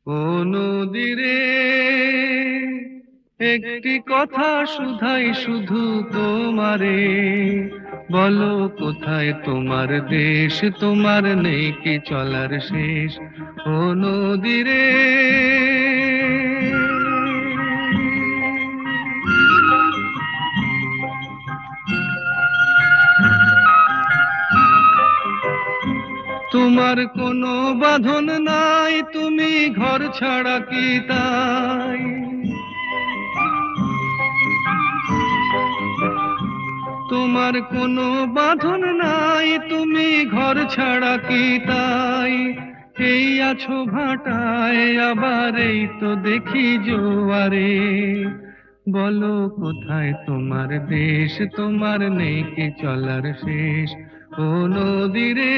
ও নদীরে একটি কথা শুধাই শুধু তোমারে, বলো কোথায় তোমার দেশ, তোমার নেই কি চলার শেষ। ও নদীরে তোমার কোনো বাঁধন নাই, তুমি ঘর ছাড়া কি তাই? তোমার কোনো বাঁধন নাই, তুমি ঘর ছাড়া কি তাই? এই আছো ভাটায়, আবার এই তো দেখি জোয়ারে, বলো কোথায় তোমার দেশ, তোমার নেই কি চলার শেষ। ও নদীরে